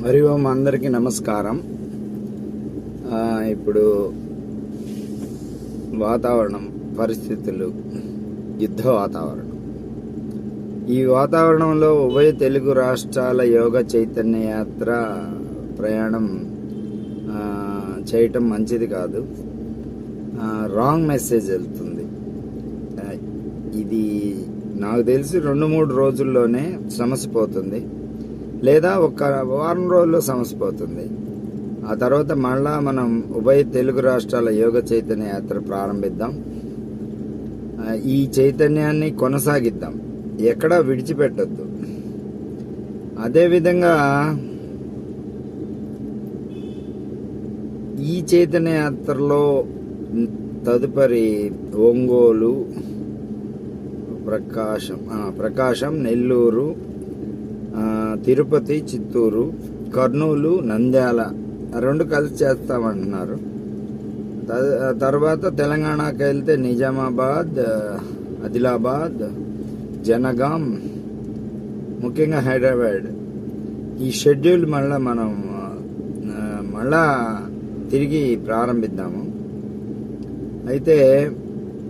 హరి ఓం, అందరికీ నమస్కారం. ఇప్పుడు వాతావరణం పరిస్థితులు, యుద్ధ వాతావరణం. ఈ వాతావరణంలో ఉభయ తెలుగు రాష్ట్రాల యోగ చైతన్య యాత్ర ప్రయాణం చేయటం మంచిది కాదు. రాంగ్ మెసేజ్ వెళ్తుంది. ఇది నాకు తెలిసి 2-3 రోజుల్లోనే సమస్య పోతుంది, లేదా ఒక వారం రోజుల్లో సమస్య పోతుంది. ఆ తర్వాత మళ్ళా మనం ఉభయ తెలుగు రాష్ట్రాల యోగ చైతన్య యాత్ర ప్రారంభిద్దాం. ఈ చైతన్యాన్ని కొనసాగిద్దాం, ఎక్కడా విడిచిపెట్టద్దు. అదేవిధంగా ఈ చైతన్య యాత్రలో తదుపరి ఒంగోలు, ప్రకాశం, నెల్లూరు, తిరుపతి, చిత్తూరు, కర్నూలు, నంద్యాల 2 కలిసి చేస్తామంటున్నారు. తర్వాత తెలంగాణకి వెళ్తే నిజామాబాద్, ఆదిలాబాద్, జనగాం, ముఖ్యంగా హైదరాబాద్. ఈ షెడ్యూల్ మళ్ళా తిరిగి ప్రారంభిద్దాము. అయితే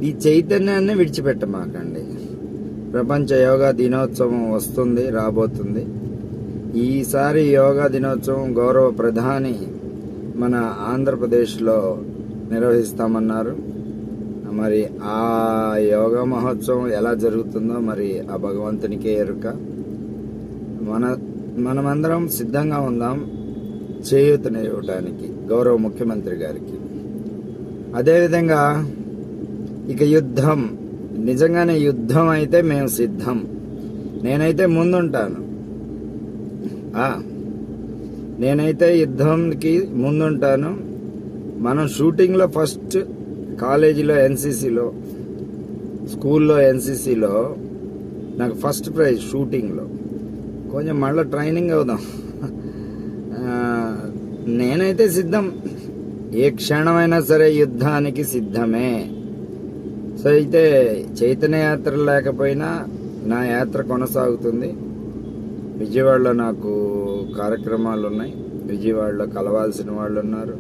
ఈ చైతన్యాన్ని విడిచిపెట్టమాకండి. ప్రపంచ యోగా దినోత్సవం రాబోతుంది. ఈసారి యోగా దినోత్సవం గౌరవ ప్రధాని మన ఆంధ్రప్రదేశ్లో నిర్వహిస్తామన్నారు. మరి ఆ యోగా మహోత్సవం ఎలా జరుగుతుందో మరి ఆ భగవంతునికే ఎరుక. మనమందరం సిద్ధంగా ఉందాం చేయూతనివ్వడానికి గౌరవ ముఖ్యమంత్రి గారికి. అదేవిధంగా ఇక యుద్ధం, నిజంగానే యుద్ధం అయితే మేము సిద్ధం. నేనైతే ముందుంటాను. నేనైతే యుద్ధంకి ముందుంటాను. మనం షూటింగ్లో ఫస్ట్ కాలేజీలో ఎన్సీసీలో, స్కూల్లో ఎన్సీసీలో నాకు ఫస్ట్ ప్రైజ్ షూటింగ్లో. కొంచెం మళ్ళీ ట్రైనింగ్ అవుదాం. నేనైతే సిద్ధం. ఏ క్షణమైనా సరే యుద్ధానికి సిద్ధమే. సో అయితే చైతన్య యాత్ర లేకపోయినా నా యాత్ర కొనసాగుతుంది. విజయవాడలో నాకు కార్యక్రమాలు ఉన్నాయి. విజయవాడలో కలవాల్సిన వాళ్ళు ఉన్నారు.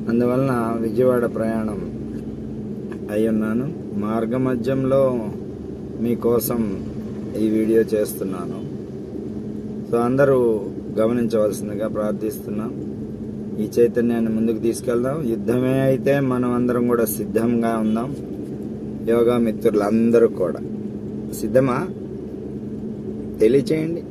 అందువలన విజయవాడ ప్రయాణం అయి ఉన్నాను. మార్గ మధ్యంలో మీకోసం ఈ వీడియో చేస్తున్నాను. సో అందరూ గమనించవలసిందిగా ప్రార్థిస్తున్నాం. ఈ చైతన్యాన్ని ముందుకు తీసుకెళ్దాం. యుద్ధమే అయితే మనం అందరం కూడా సిద్ధంగా ఉందాం. యోగా మిత్రులందరూ కూడా సిద్ధమా? తెలియచేయండి.